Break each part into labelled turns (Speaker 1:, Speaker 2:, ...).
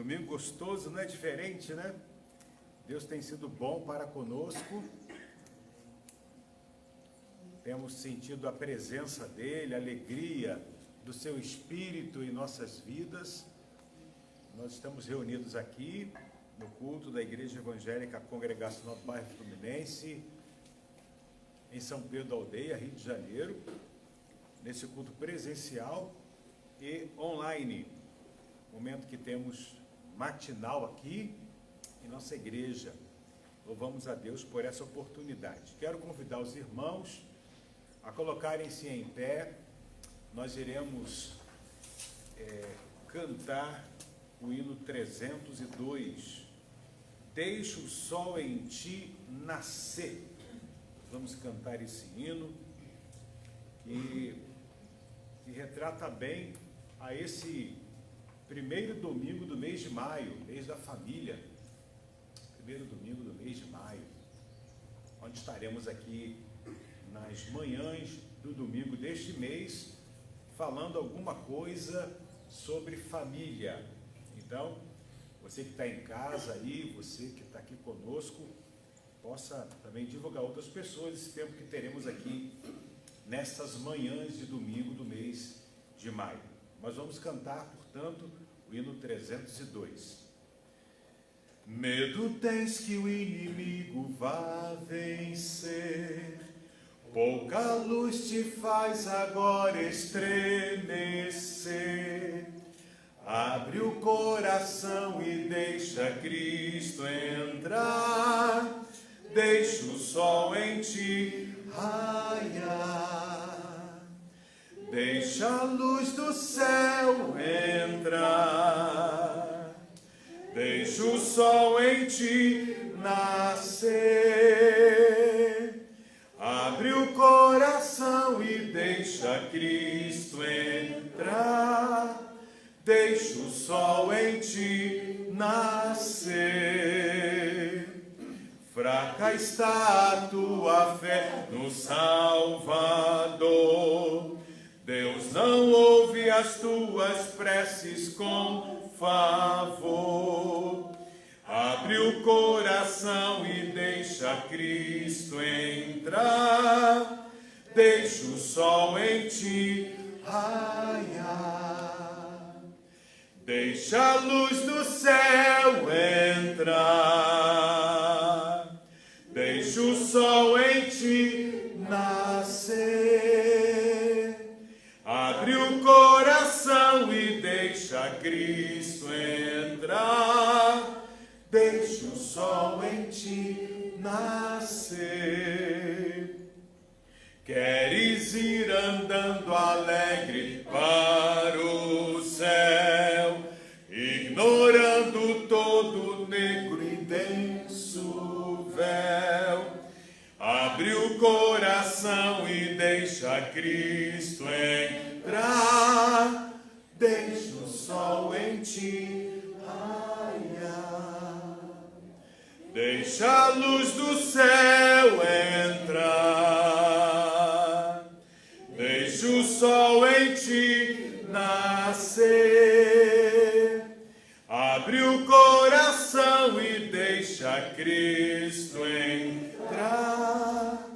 Speaker 1: Domingo gostoso, não é diferente, né? Deus tem sido bom para conosco. Temos sentido a presença dele, a alegria do seu Espírito em nossas vidas. Nós estamos reunidos aqui no culto da Igreja Evangélica Congregacional do Bairro Fluminense, em São Pedro da Aldeia, Rio de Janeiro, nesse culto presencial e online. Momento que temos matinal aqui em nossa igreja. Louvamos a Deus por essa oportunidade. Quero convidar os irmãos a colocarem-se em pé. Nós iremos cantar o hino 302. Deixa o sol em ti nascer. Vamos cantar esse hino que retrata bem a esse primeiro domingo do mês de maio, mês da família. Primeiro domingo do mês de maio, onde estaremos aqui nas manhãs do domingo deste mês, falando alguma coisa sobre família. Então, você que está em casa aí, você que está aqui conosco, possa também divulgar a outras pessoas esse tempo que teremos aqui nestas manhãs de domingo do mês de maio. Nós vamos cantar, portanto, o hino 302. Medo tens que o inimigo vá vencer, pouca luz te faz agora estremecer. Abre o coração e deixa Cristo entrar, deixa o sol em ti raiar. Deixa a luz do céu entrar, deixa o sol em ti nascer. Abre o coração e deixa Cristo entrar, deixa o sol em ti nascer. Fraca está a tua fé no Salvador, Deus não ouve as tuas preces com favor. Abre o coração e deixa Cristo entrar, deixa o sol em ti raiar. Deixa a luz do céu entrar, deixa o sol em ti nascer. Abre o coração e deixa Cristo entrar, deixa o sol em ti nascer. Queres ir andando alegre para o céu, ignorando todo o negro e denso véu. Abre o coração e deixa Cristo entrar, deixa o sol em ti raiar. Deixa a luz do céu entrar, deixa o sol em ti nascer. Abre o coração e deixa Cristo entrar,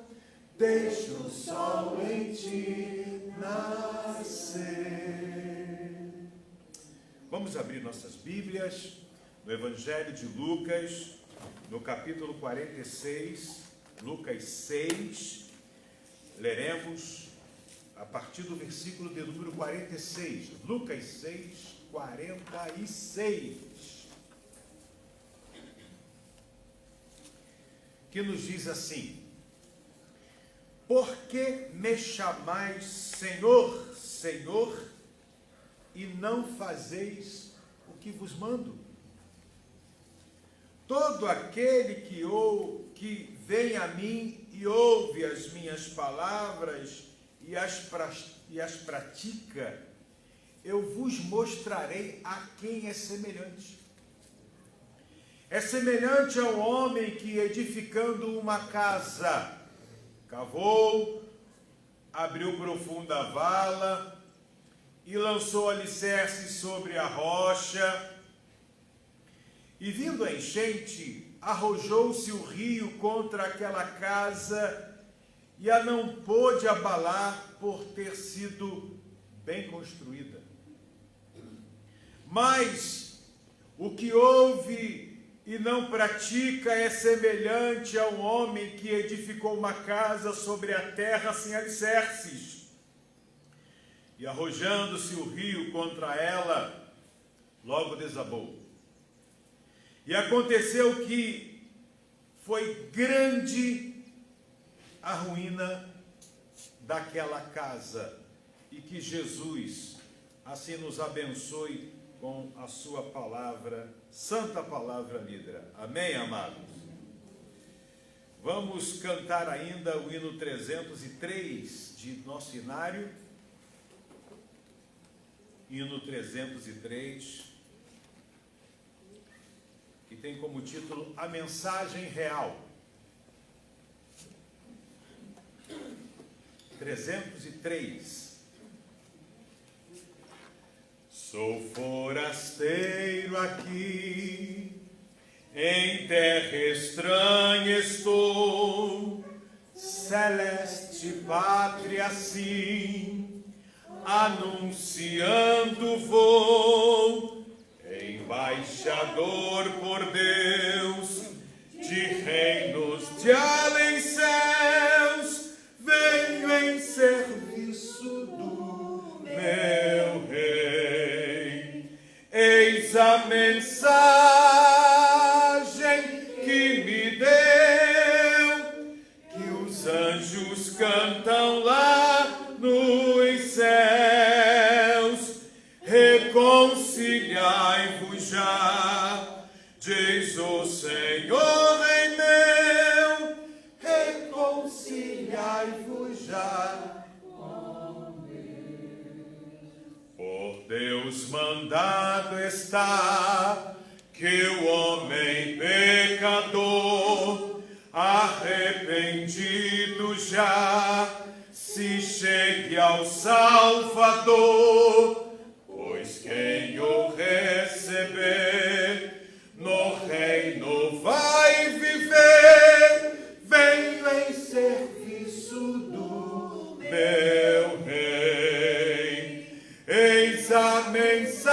Speaker 1: deixa o sol em ti nascer. Vamos abrir nossas Bíblias no Evangelho de Lucas, no capítulo 46, Lucas 6, leremos a partir do versículo de número 46, Lucas 6, 46, que nos diz assim: por que me chamais Senhor, Senhor, e não fazeis o que vos mando? Todo aquele que vem a mim e ouve as minhas palavras e as pratica, eu vos mostrarei a quem é semelhante. É semelhante ao homem que, edificando uma casa, cavou, abriu profunda vala e lançou alicerces sobre a rocha. E vindo a enchente, arrojou-se o rio contra aquela casa e a não pôde abalar por ter sido bem construída. Mas o que ouve e não pratica é semelhante a um homem que edificou uma casa sobre a terra sem alicerces. E arrojando-se o rio contra ela, logo desabou. E aconteceu que foi grande a ruína daquela casa, e que Jesus assim nos abençoe com a sua palavra, santa palavra lida. Amém, amados? Vamos cantar ainda o hino 303 de nosso inário. Hino 303, que tem como título A Mensagem Real. 303. Sou forasteiro aqui, em terra estranha estou, celeste pátria sim, anunciando vou, embaixador por Deus, de reinos de além céus, venho em serviço do meu rei. Eis a mensagem que me deu, que os anjos cantam lá nos céus. Reconciliai-vos já, diz o Senhor em meu, reconciliai-vos já com Deus. Por Deus mandado está que o homem pecador, arrependido já, se chegue ao Salvador. Pois quem o receber no reino vai viver, venho em serviço do meu rei. Eis a mensagem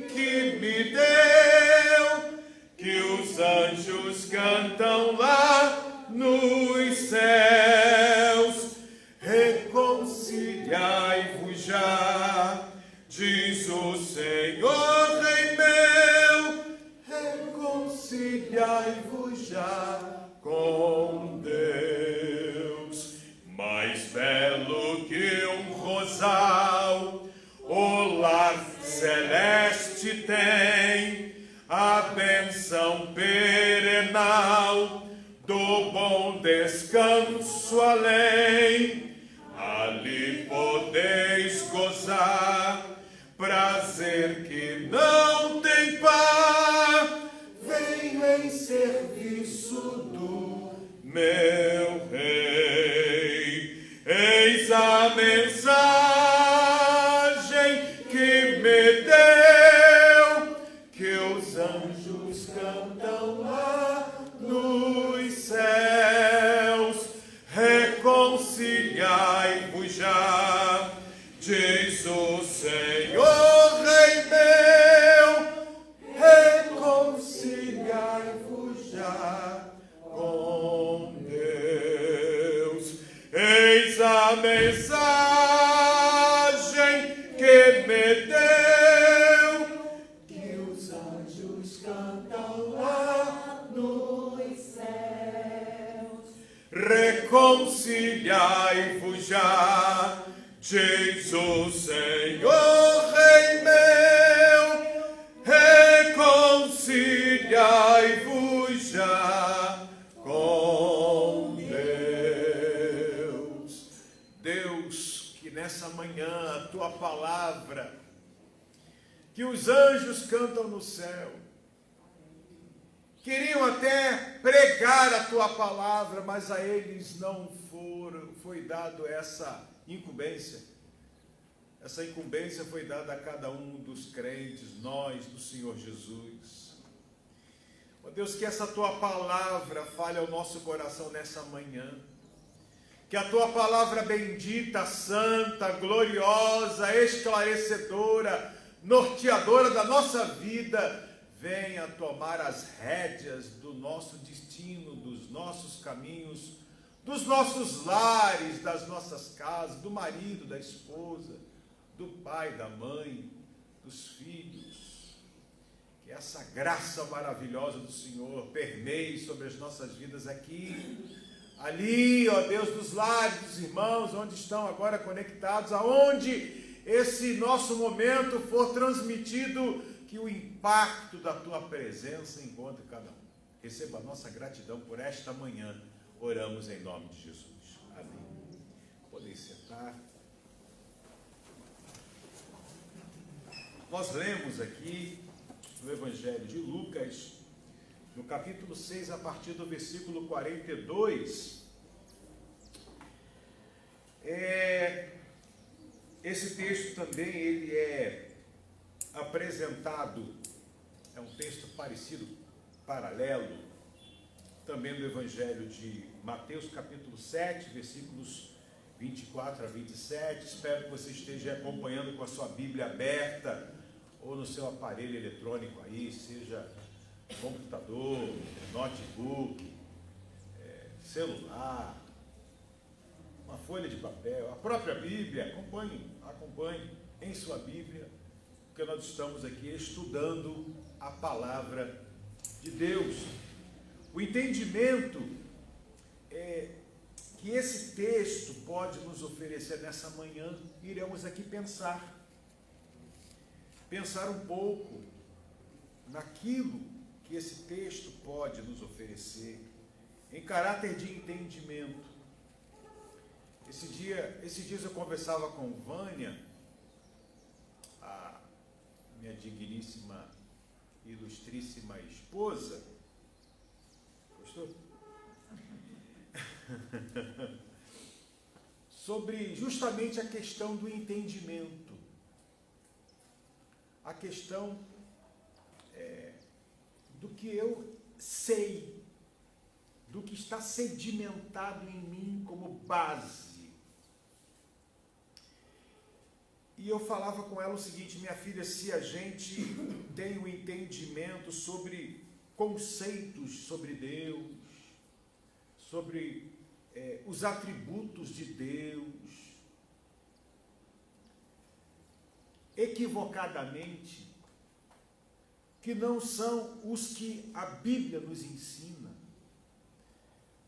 Speaker 1: que me deu, que os anjos cantam lá nos céus. Reconciliai-vos já, diz o Senhor Rei meu, reconciliai-vos já com Deus. Mais belo que um rosal, o lar celeste tem, a bênção perenal do bom descanso além. Ali podeis gozar, prazer que não tem par. Venho em serviço do meu rei. Eis a mensagem que me deu, que os anjos cantam lá nos céus. Reconciliai-vos já, diz o Senhor Rei meu, reconciliai-vos já com Deus. Eis a mensagem que me deu, que os anjos cantam lá nos céus. Reconciliai-vos já, diz o Senhor Rei meu, reconciliai-vos já com Deus. Deus, que nessa manhã a tua palavra, que os anjos cantam no céu, queriam até pregar a tua palavra, mas a eles não foi dado essa incumbência. essa incumbência foi dada a cada um dos crentes, nós, do Senhor Jesus. Ó Deus, que essa tua palavra fale ao nosso coração nessa manhã. Que a tua palavra bendita, santa, gloriosa, esclarecedora, norteadora da nossa vida, venha tomar as rédeas do nosso destino, dos nossos caminhos, dos nossos lares, das nossas casas, do marido, da esposa, do pai, da mãe, dos filhos. Que essa graça maravilhosa do Senhor permeie sobre as nossas vidas aqui, ali, ó Deus, dos lares dos irmãos, onde estão agora conectados, aonde esse nosso momento for transmitido, que o impacto da tua presença encontre cada um. Receba a nossa gratidão por esta manhã. Oramos em nome de Jesus. Amém. Podem sentar. Nós lemos aqui no Evangelho de Lucas, no capítulo 6, a partir do versículo 42. Esse texto também ele é apresentado, é um texto parecido, paralelo, também do Evangelho de Mateus, capítulo 7, versículos 24 a 27. Espero que você esteja acompanhando com a sua Bíblia aberta, ou no seu aparelho eletrônico aí, seja computador, notebook, celular, uma folha de papel, a própria Bíblia. Acompanhe em sua Bíblia, porque nós estamos aqui estudando a palavra de Deus. O entendimento que esse texto pode nos oferecer nessa manhã, iremos aqui pensar um pouco naquilo que esse texto pode nos oferecer, em caráter de entendimento. Esses dias eu conversava com Vânia, a minha digníssima, ilustríssima esposa. Gostou? Sobre justamente a questão do entendimento. A questão do que eu sei, do que está sedimentado em mim como base. E eu falava com ela o seguinte: minha filha, se a gente tem um entendimento sobre conceitos sobre Deus, sobre os atributos de Deus, equivocadamente, que não são os que a Bíblia nos ensina,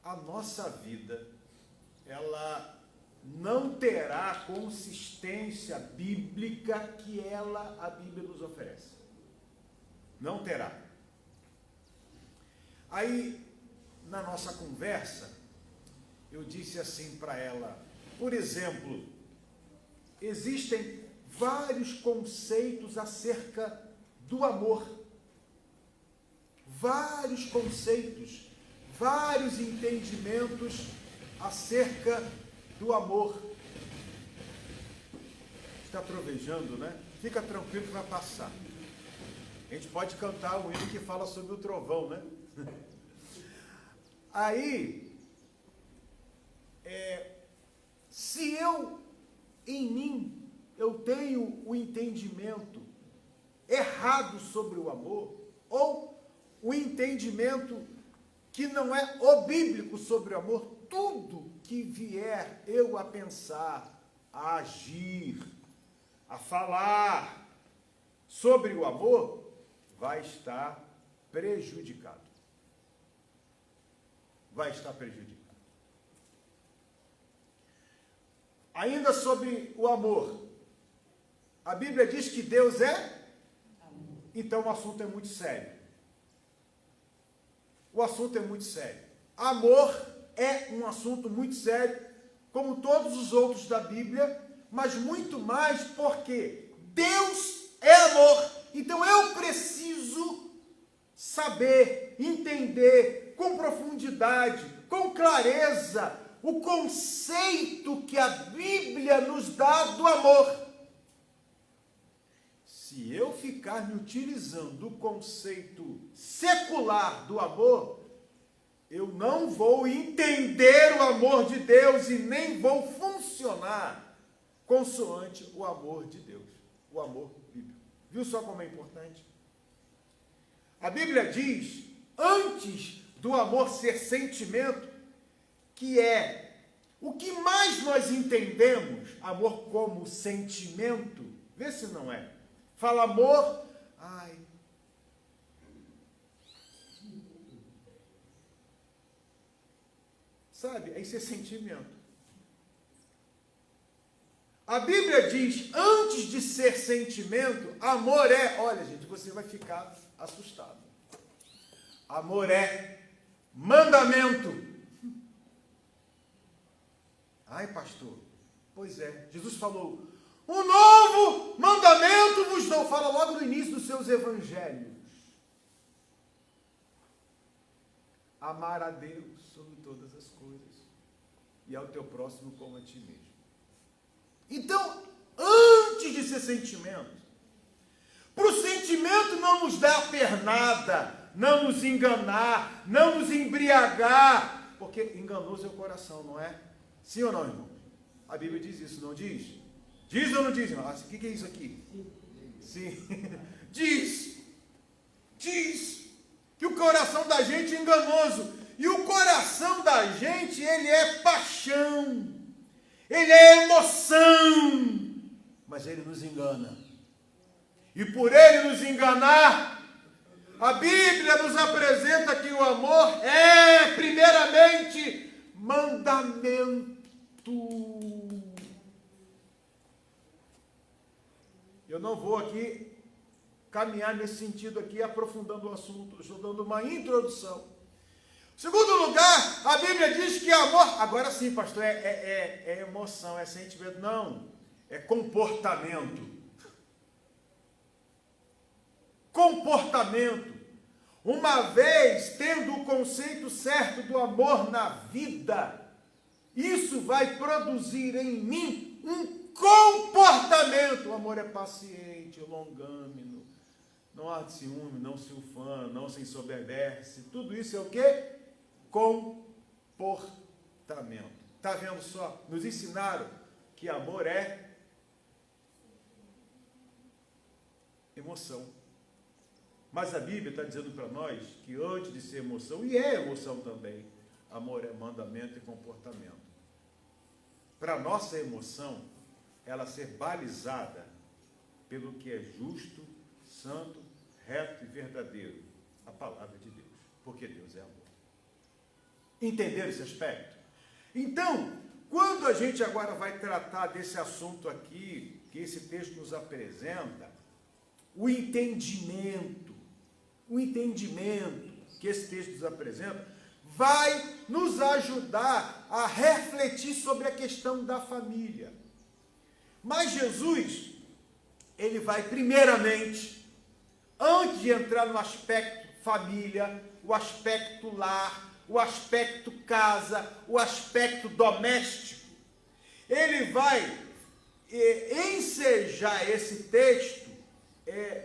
Speaker 1: a nossa vida, ela não terá a consistência bíblica que a Bíblia nos oferece. Não terá. Aí, na nossa conversa, eu disse assim para ela, por exemplo, existem vários conceitos acerca do amor. Vários conceitos, vários entendimentos acerca do amor. Está trovejando, né? Fica tranquilo que vai passar. A gente pode cantar um hino que fala sobre o trovão, né? Aí, se em mim, eu tenho o entendimento errado sobre o amor, ou o entendimento que não é o bíblico sobre o amor, tudo que vier eu a pensar, a agir, a falar sobre o amor, vai estar prejudicado. Vai estar prejudicado. Ainda sobre o amor, a Bíblia diz que Deus é amor. Então o assunto é muito sério. O assunto é muito sério. Amor é um assunto muito sério, como todos os outros da Bíblia, mas muito mais porque Deus é amor. Então eu preciso saber, entender com profundidade, com clareza, o conceito que a Bíblia nos dá do amor. ficar me utilizando do conceito secular do amor, eu não vou entender o amor de Deus e nem vou funcionar consoante o amor de Deus, o amor bíblico. Viu só como é importante? A Bíblia diz, antes do amor ser sentimento, que é o que mais nós entendemos, amor como sentimento, vê se não é. Fala amor, ai. Sabe, isso é sentimento. A Bíblia diz, antes de ser sentimento, amor é, olha gente, você vai ficar assustado. Amor é mandamento. Ai, pastor, pois é, Jesus falou, um novo mandamento vos dou, fala logo no início dos seus evangelhos. Amar a Deus sobre todas as coisas e ao teu próximo como a ti mesmo. Então, antes de ser sentimento, para o sentimento não nos dar pernada, não nos enganar, não nos embriagar, porque enganoso é o coração, não é? Sim ou não, irmão? A Bíblia diz isso, não diz? Diz ou não diz, irmão? O que é isso aqui? Sim. Diz que o coração da gente é enganoso. E o coração da gente, ele é paixão. Ele é emoção. Mas ele nos engana. E por ele nos enganar, a Bíblia nos apresenta que o amor é, primeiramente, mandamento. Eu não vou aqui caminhar nesse sentido aqui, aprofundando o assunto, estou dando uma introdução. Segundo lugar, a Bíblia diz que amor, agora sim, pastor, é emoção, é sentimento, não, é comportamento. Comportamento. Uma vez tendo o conceito certo do amor na vida, isso vai produzir em mim um comportamento. O amor é paciente, longâmino, não há ciúme, não se ufana, não se ensoberbece. Tudo isso é o quê? Comportamento. Está vendo só? Nos ensinaram que amor é emoção. Mas a Bíblia está dizendo para nós que antes de ser emoção, e é emoção também, amor é mandamento e comportamento. Para a nossa emoção, ela ser balizada pelo que é justo, santo, reto e verdadeiro, a palavra de Deus, porque Deus é amor. Entenderam esse aspecto? Então, quando a gente agora vai tratar desse assunto aqui, que esse texto nos apresenta, o entendimento que esse texto nos apresenta, vai nos ajudar a refletir sobre a questão da família. Mas Jesus, ele vai primeiramente, antes de entrar no aspecto família, o aspecto lar, o aspecto casa, o aspecto doméstico, ele vai ensejar esse texto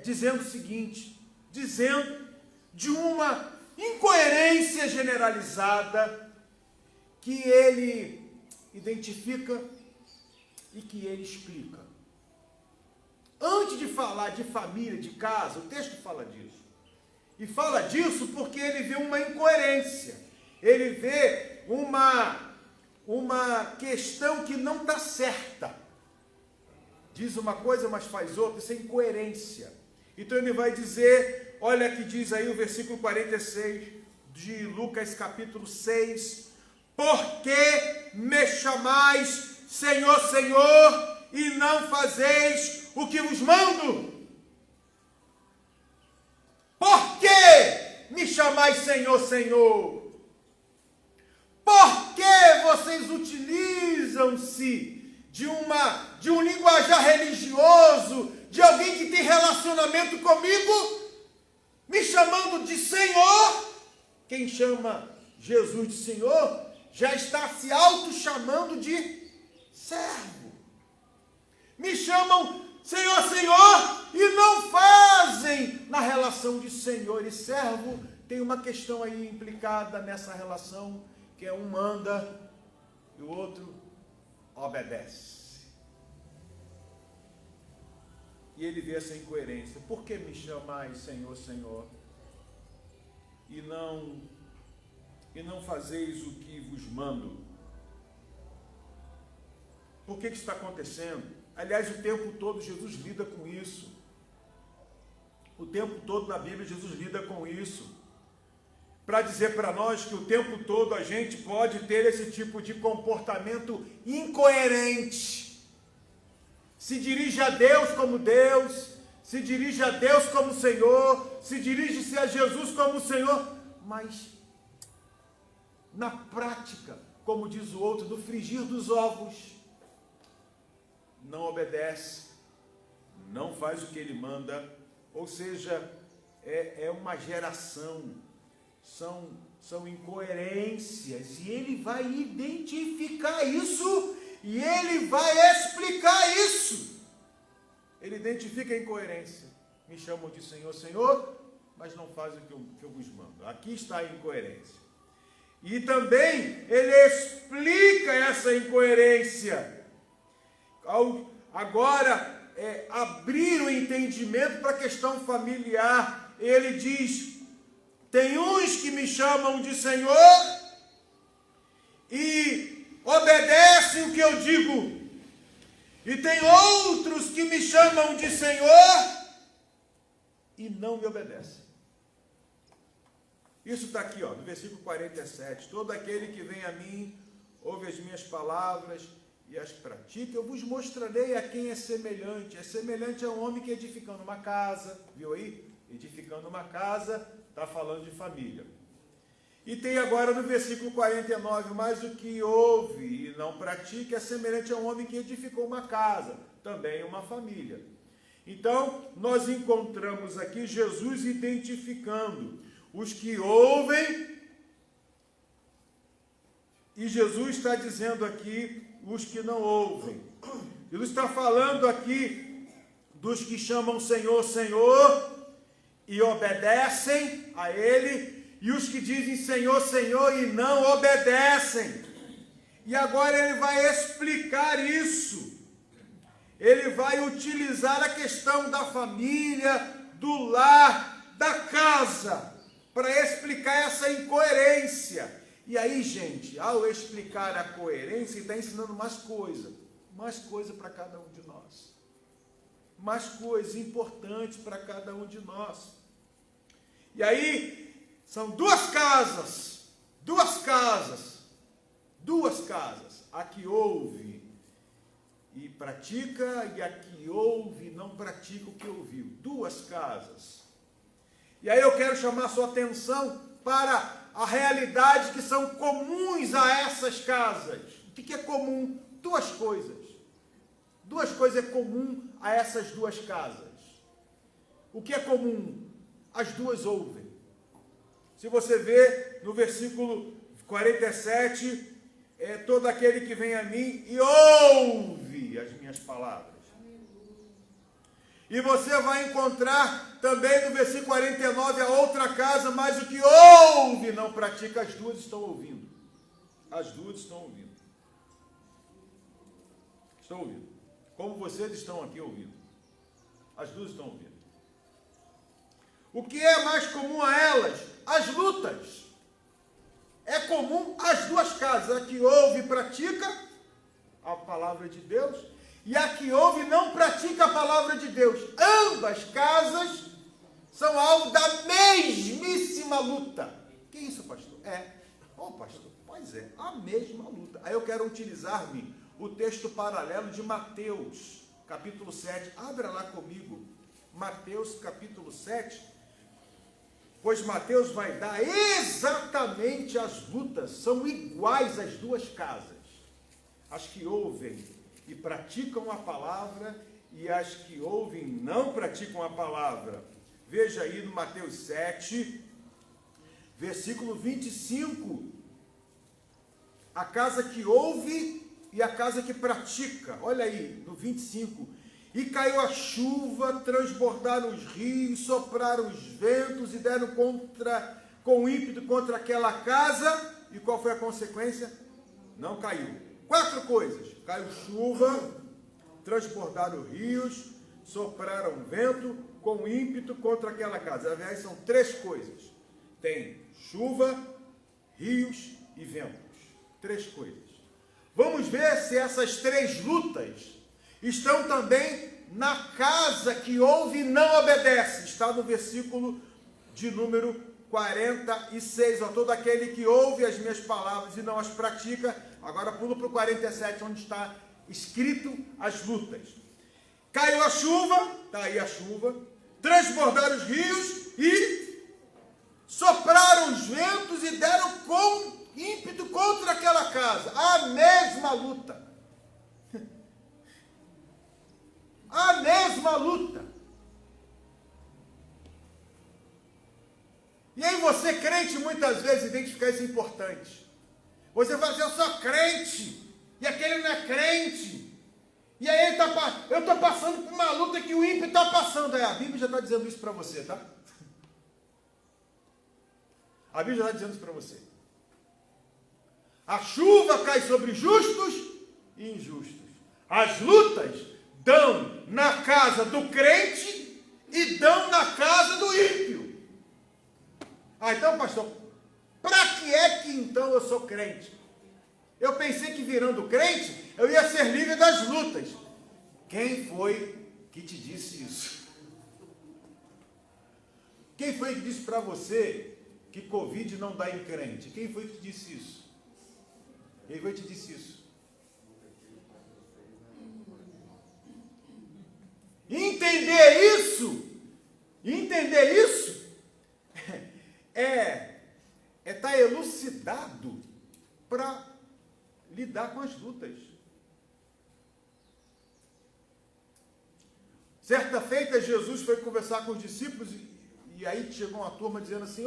Speaker 1: dizendo o seguinte, dizendo de uma incoerência generalizada que ele identifica e que ele explica. Antes de falar de família, de casa, o texto fala disso. E fala disso porque ele vê uma incoerência. Ele vê uma questão que não está certa. Diz uma coisa, mas faz outra. Isso é incoerência. Então ele vai dizer, olha que diz aí o versículo 46 de Lucas capítulo 6. Por que me chamais Senhor, Senhor, e não fazeis o que vos mando? Por que me chamais Senhor, Senhor? Por que vocês utilizam-se de um linguajar religioso, de alguém que tem relacionamento comigo, me chamando de Senhor? Quem chama Jesus de Senhor já está se auto-chamando de servo. Me chamam Senhor, Senhor, e não faz relação de senhor e servo, tem uma questão aí implicada nessa relação, que é um manda e o outro obedece. E ele vê essa incoerência. Por que me chamais Senhor, Senhor, e não fazeis o que vos mando? Por que está acontecendo? Aliás, o tempo todo Jesus lida com isso. O tempo todo na Bíblia Jesus lida com isso, para dizer para nós que o tempo todo a gente pode ter esse tipo de comportamento incoerente. Se dirige a Deus como Deus, se dirige a Deus como Senhor, se dirige-se a Jesus como Senhor, mas na prática, como diz o outro, do frigir dos ovos, não obedece, não faz o que ele manda, ou seja, é uma geração, são incoerências, e ele vai identificar isso, e ele vai explicar isso. Ele identifica a incoerência. Me chamam de Senhor, Senhor, mas não fazem o que eu vos mando. Aqui está a incoerência. E também ele explica essa incoerência. Agora, abrir o entendimento para a questão familiar. Ele diz: tem uns que me chamam de Senhor e obedecem o que eu digo, e tem outros que me chamam de Senhor e não me obedecem. Isso está aqui, no versículo 47. Todo aquele que vem a mim, ouve as minhas palavras e as pratica, eu vos mostrarei a quem é semelhante. É semelhante a um homem que edificando uma casa, viu aí? Edificando uma casa, está falando de família. E tem agora no versículo 49, mas o que ouve e não pratica é semelhante a um homem que edificou uma casa, também uma família. Então, nós encontramos aqui Jesus identificando os que ouvem, e Jesus está dizendo aqui os que não ouvem. Jesus está falando aqui dos que chamam Senhor, Senhor, e obedecem a Ele, e os que dizem Senhor, Senhor, e não obedecem. E agora ele vai explicar isso. Ele vai utilizar a questão da família, do lar, da casa, para explicar essa incoerência. E aí, gente, ao explicar a coerência, ele está ensinando mais coisa para cada um de nós. Mais coisas importantes para cada um de nós. E aí, são duas casas, a que ouve e pratica, e a que ouve e não pratica o que ouviu. Duas casas. E aí eu quero chamar a sua atenção para a realidade que são comuns a essas casas. O que é comum? Duas coisas. Duas coisas é comum a essas duas casas. O que é comum? As duas ouvem. Se você vê no versículo 47, todo aquele que vem a mim e ouve as minhas palavras. E você vai encontrar também no versículo 49 a outra casa, mas o que ouve não pratica. As duas estão ouvindo. As duas estão ouvindo. Estão ouvindo. Como vocês estão aqui ouvindo. As duas estão ouvindo. O que é mais comum a elas? As lutas. É comum as duas casas, a que ouve e pratica a palavra de Deus, e a que ouve e não pratica a palavra de Deus. Ambas casas são alvo da mesmíssima luta. Que isso, pastor? Pastor, pois é, a mesma luta. Aí eu quero utilizar-me o texto paralelo de Mateus, capítulo 7. Abra lá comigo, Mateus, capítulo 7. Pois Mateus vai dar exatamente as lutas, são iguais as duas casas. As que ouvem e praticam a palavra, e as que ouvem e não praticam a palavra. Veja aí no Mateus 7, versículo 25. A casa que ouve e a casa que pratica. Olha aí, no 25. E caiu a chuva, transbordaram os rios, sopraram os ventos e deram com ímpeto contra aquela casa. E qual foi a consequência? Não caiu. 4 coisas. Caiu chuva, transbordaram os rios, sopraram vento com ímpeto contra aquela casa. Aliás, são 3 coisas. Tem chuva, rios e ventos. 3 coisas. Vamos ver se essas 3 lutas estão também na casa que ouve e não obedece. Está no versículo de número 46. Ó, todo aquele que ouve as minhas palavras e não as pratica. Agora pulo para o 47, onde está escrito as lutas. Caiu a chuva, está aí a chuva, transbordaram os rios e sopraram os ventos e deram com ímpeto contra aquela casa. A mesma luta. A mesma luta. E aí você, crente, muitas vezes identificar isso é importante. Você fala assim, eu sou crente, e aquele não é crente. E aí eu estou passando por uma luta que o ímpio está passando. A Bíblia já está dizendo isso para você, tá? A Bíblia já está dizendo isso para você. A chuva cai sobre justos e injustos. As lutas dão na casa do crente e dão na casa do ímpio. Então, pastor, para que é que então eu sou crente? Eu pensei que virando crente, eu ia ser livre das lutas. Quem foi que te disse isso? Quem foi que disse para você que Covid não dá em crente? Quem foi que te disse isso? Quem foi que te disse isso? Entender isso é estar elucidado para lidar com as lutas. Certa feita, Jesus foi conversar com os discípulos e aí chegou uma turma dizendo assim,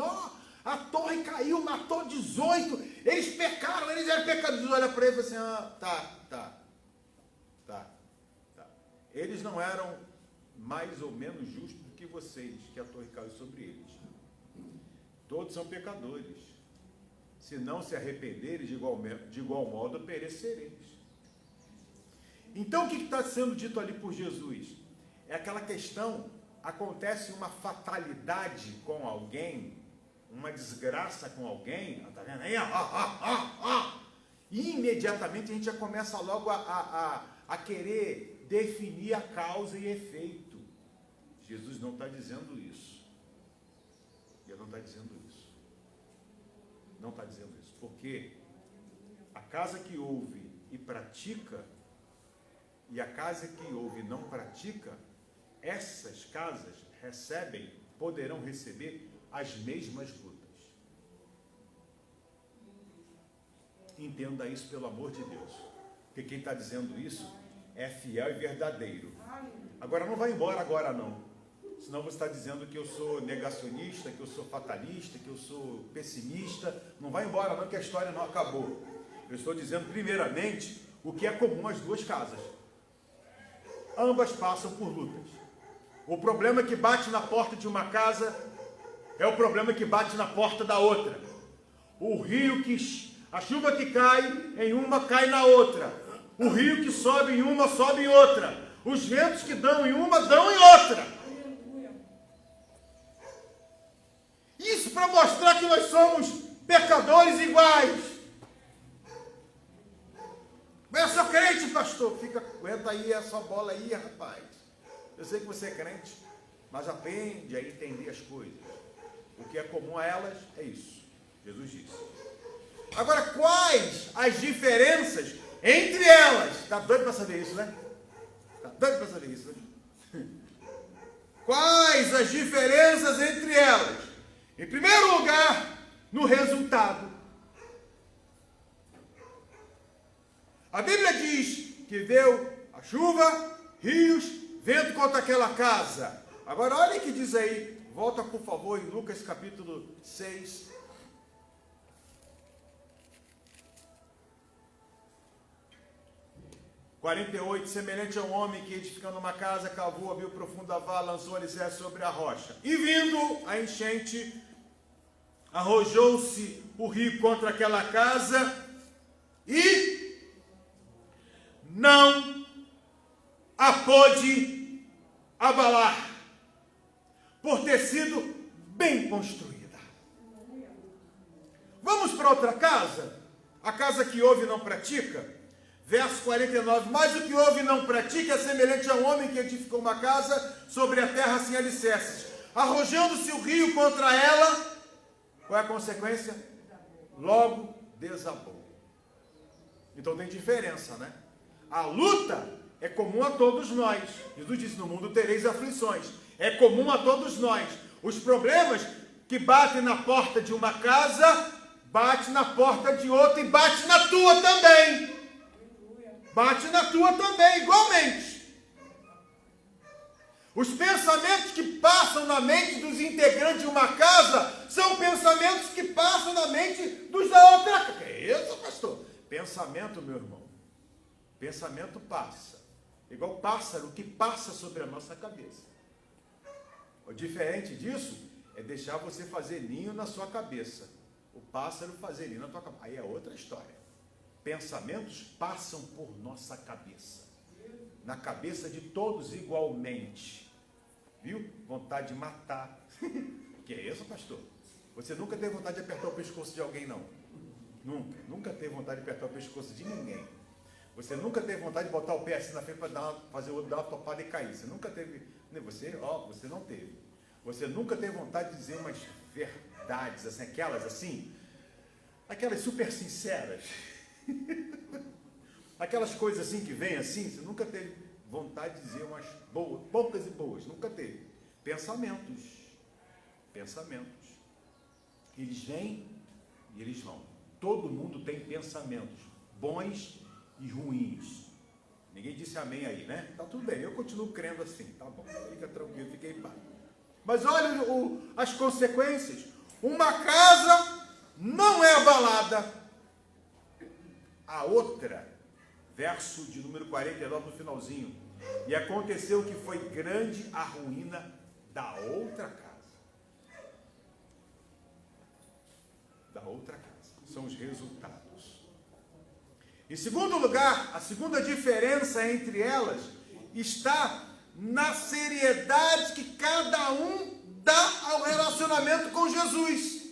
Speaker 1: a torre caiu, matou 18, eles pecaram, eles eram pecadores. Olha para ele e fala assim, tá. Eles não eram mais ou menos justos do que vocês, que a torre caiu sobre eles. Todos são pecadores. Se não se arrependerem, de igual modo perecereis. Então, o que está sendo dito ali por Jesus? É aquela questão, acontece uma fatalidade com alguém, uma desgraça com alguém, está vendo aí? E imediatamente a gente já começa logo a querer definir a causa e efeito. Jesus não está dizendo isso. Ele não está dizendo isso. Não está dizendo isso. Porque a casa que ouve e pratica, e a casa que ouve e não pratica, essas casas poderão receber as mesmas lutas. Entenda isso pelo amor de Deus. Porque quem está dizendo isso é fiel e verdadeiro. Agora não vai embora agora não. Senão você está dizendo que eu sou negacionista, que eu sou fatalista, que eu sou pessimista. Não vai embora não, que a história não acabou. Eu estou dizendo primeiramente o que é comum às duas casas. Ambas passam por lutas. O problema que bate na porta de uma casa é o problema que bate na porta da outra. A chuva que cai em uma, cai na outra. O rio que sobe em uma, sobe em outra. Os ventos que dão em uma, dão em outra. Isso para mostrar que nós somos pecadores iguais. Mas eu sou crente, pastor. Aguenta aí essa bola aí, rapaz. Eu sei que você é crente, mas aprende a entender as coisas. O que é comum a elas é isso. Jesus disse. Agora, quais as diferenças entre elas? Está doido para saber isso, né? Está doido para saber isso, né? Quais as diferenças entre elas? Em primeiro lugar, no resultado. A Bíblia diz que deu a chuva, rios, vento contra aquela casa. Agora, olha o que diz aí. Volta, por favor, em Lucas capítulo 6. 48, semelhante a um homem que edificando uma casa, cavou, abriu profunda vala, lançou alicerce sobre a rocha. E vindo a enchente, arrojou-se o rio contra aquela casa e não a pôde abalar, por ter sido bem construída. Vamos para outra casa, a casa que ouve e não pratica. Verso 49, mas o que ouve e não pratica é semelhante a um homem que edificou uma casa sobre a terra sem alicerces. Arrojando-se o rio contra ela, qual é a consequência? Logo desabou. Então tem diferença, né? A luta é comum a todos nós. Jesus disse, no mundo tereis aflições. É comum a todos nós. Os problemas que batem na porta de uma casa, bate na porta de outra e bate na tua também. Bate na tua também, igualmente. Os pensamentos que passam na mente dos integrantes de uma casa são pensamentos que passam na mente dos da outra casa. Que é isso, pastor? Pensamento, meu irmão. Pensamento passa. Igual pássaro que passa sobre a nossa cabeça. O diferente disso é deixar você fazer ninho na sua cabeça. O pássaro fazer ninho na tua cabeça. Aí é outra história. Pensamentos passam por nossa cabeça. Na cabeça de todos igualmente. Viu? Vontade de matar. Que é isso, pastor? Você nunca teve vontade de apertar o pescoço de alguém, não? Nunca. Nunca teve vontade de apertar o pescoço de ninguém. Você nunca teve vontade de botar o pé assim na frente para fazer o outro dar uma topada e cair. Você nunca teve. Você não teve. Você nunca teve vontade de dizer umas verdades, assim, aquelas super sinceras. Aquelas coisas assim que vêm assim, você nunca teve vontade de dizer umas boas, poucas e boas, nunca teve. Pensamentos. Eles vêm e eles vão. Todo mundo tem pensamentos bons e ruins. Ninguém disse amém aí, né? Tá tudo bem, eu continuo crendo assim, tá bom, fica tranquilo, fiquei em paz. Mas olha as consequências. Uma casa não é abalada. A outra, verso de número 49 no finalzinho. E aconteceu que foi grande a ruína da outra casa. Da outra casa. São os resultados. Em segundo lugar, a segunda diferença entre elas está na seriedade que cada um dá ao relacionamento com Jesus.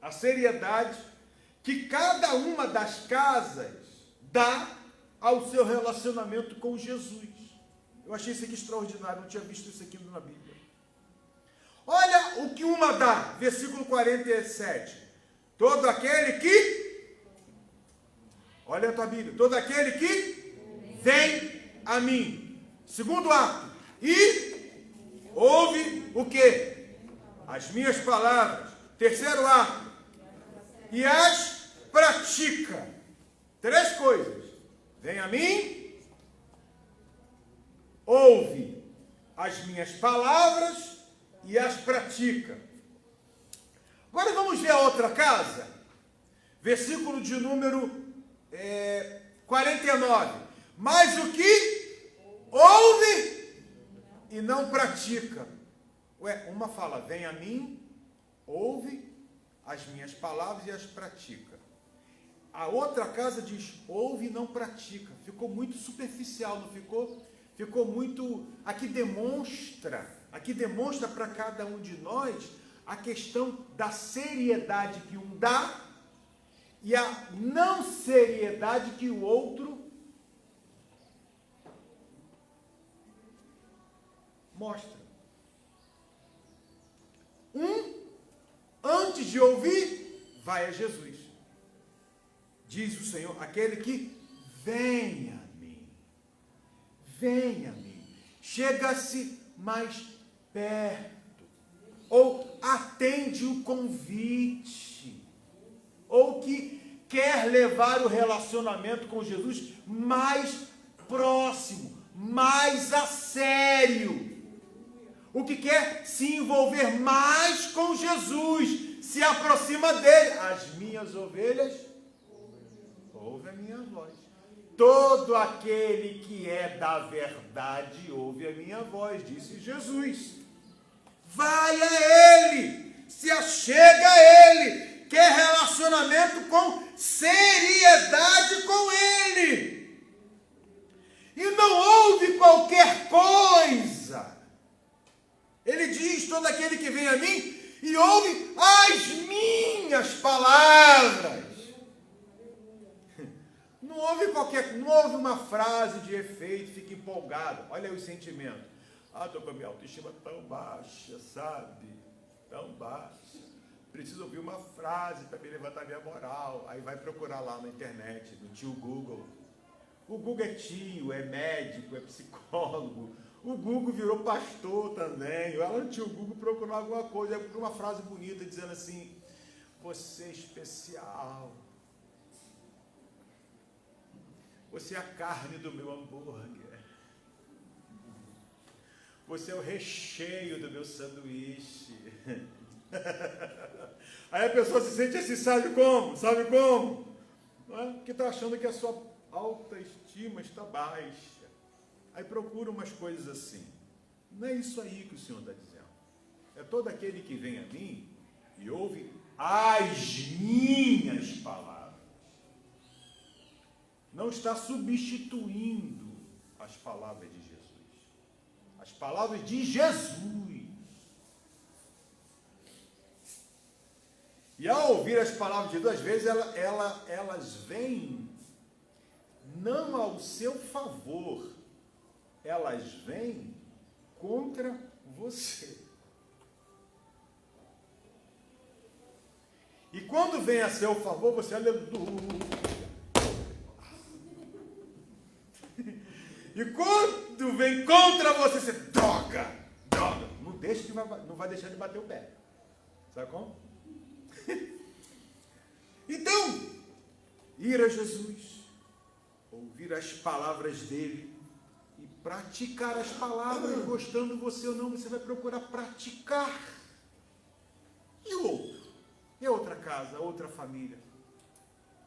Speaker 1: A seriedade que cada uma das casas dá ao seu relacionamento com Jesus. Eu achei isso aqui extraordinário, não tinha visto isso aqui na Bíblia. Olha o que uma dá, versículo 47. Todo aquele que, olha a tua Bíblia, todo aquele que vem a mim. Segundo ato, e ouve o quê? As minhas palavras. Terceiro ato, e as pratica. 3 coisas. Vem a mim, ouve as minhas palavras e as pratica. Agora vamos ver a outra casa. Versículo de número 49. Mas o que ouve e não pratica. Uma fala, vem a mim, ouve as minhas palavras e as pratica. A outra casa diz, ouve e não pratica. Ficou muito superficial, não ficou? Ficou muito... Aqui demonstra para cada um de nós a questão da seriedade que um dá e a não seriedade que o outro mostra. Antes de ouvir, vai a Jesus. Diz o Senhor, aquele que vem a mim, chega-se mais perto, ou atende o convite, ou que quer levar o relacionamento com Jesus mais próximo, mais a sério, o que quer se envolver mais com Jesus, se aproxima dele. As minhas ovelhas ouvem a minha voz. todo aquele que é da verdade ouve a minha voz, disse Jesus. Vai a Ele, se achega a Ele, quer relacionamento com seriedade com Ele. E não ouve qualquer coisa. Ele diz, todo aquele que vem a mim e ouve as minhas palavras. Não ouve uma frase de efeito, fica empolgado. Olha aí o sentimento. Estou com a minha autoestima tão baixa, sabe? Tão baixa. Preciso ouvir uma frase para me levantar minha moral. Aí vai procurar lá na internet, no tio Google. O Google é tio, é médico, é psicólogo. O Google virou pastor também. Ela no tio Google procurou alguma coisa, procurou uma frase bonita dizendo assim: você é especial. Você é a carne do meu hambúrguer. Você é o recheio do meu sanduíche. Aí a pessoa se sente assim, sabe como? Sabe como? Não é? Porque está achando que a sua autoestima está baixa. Aí procura umas coisas assim. Não é isso aí que o Senhor está dizendo. É todo aquele que vem a mim e ouve as minhas palavras. Não está substituindo as palavras de Jesus. As palavras de Jesus. E ao ouvir as palavras de Jesus, às vezes elas vêm não ao seu favor, elas vêm contra você. E quando vem a seu favor, você aleluia. E quando vem contra você, você droga. Não deixa que não vai deixar de bater o pé. Sabe como? Então, ir a Jesus, ouvir as palavras dele e praticar as palavras, gostando você ou não, você vai procurar praticar. E o outro? E a outra casa, a outra família?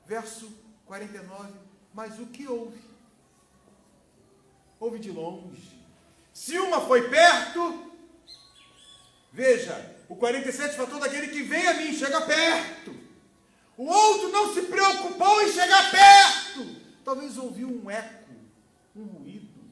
Speaker 1: Verso 49, mas o que houve? Houve de longe. Se uma foi perto, veja, o 47 fala, todo aquele que vem a mim, chega perto. O outro não se preocupou em chegar perto. Talvez ouviu um eco, um ruído,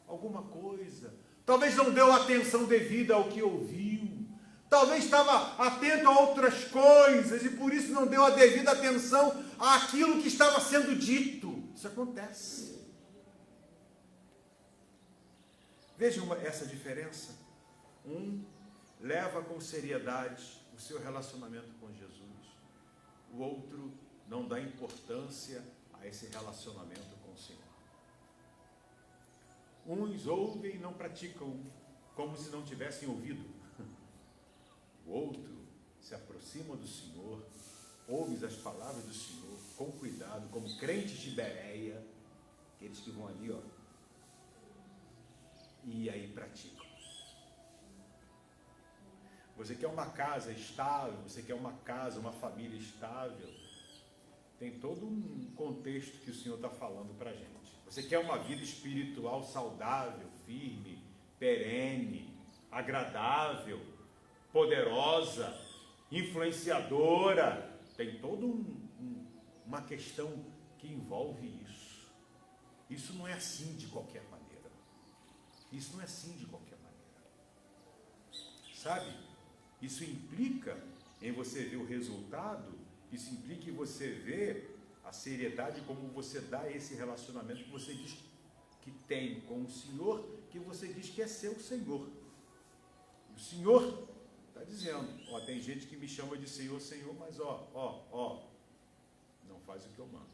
Speaker 1: alguma coisa. Talvez não deu atenção devida ao que ouviu. Talvez estava atento a outras coisas e por isso não deu a devida atenção àquilo que estava sendo dito. Isso acontece. Vejam essa diferença. Um leva com seriedade o seu relacionamento com Jesus. O outro não dá importância a esse relacionamento com o Senhor. Uns ouvem e não praticam, como se não tivessem ouvido. O outro se aproxima do Senhor, ouve as palavras do Senhor com cuidado, como crentes de Bereia, aqueles que vão ali, e aí praticam. Você quer uma casa estável, você quer uma casa, uma família estável, tem todo um contexto que o Senhor está falando para a gente. Você quer uma vida espiritual saudável, firme, perene, agradável, poderosa, influenciadora, tem toda uma questão que envolve isso. Isso não é assim de qualquer maneira. Isso não é assim de qualquer maneira. Sabe? Isso implica em você ver o resultado, isso implica em você ver a seriedade como você dá esse relacionamento que você diz que tem com o Senhor, que você diz que é seu Senhor. O Senhor está dizendo, tem gente que me chama de Senhor, Senhor, mas não faz o que eu mando.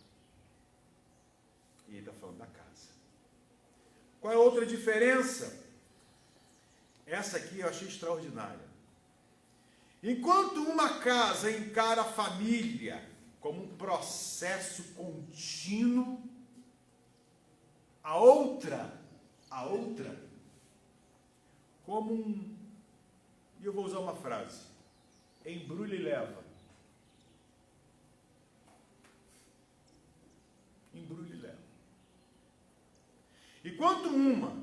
Speaker 1: E ele está falando da casa. Qual é a outra diferença? Essa aqui eu achei extraordinária. Enquanto uma casa encara a família como um processo contínuo, a outra, como e eu vou usar uma frase, embrulha e leva. Embrulha e leva. Enquanto uma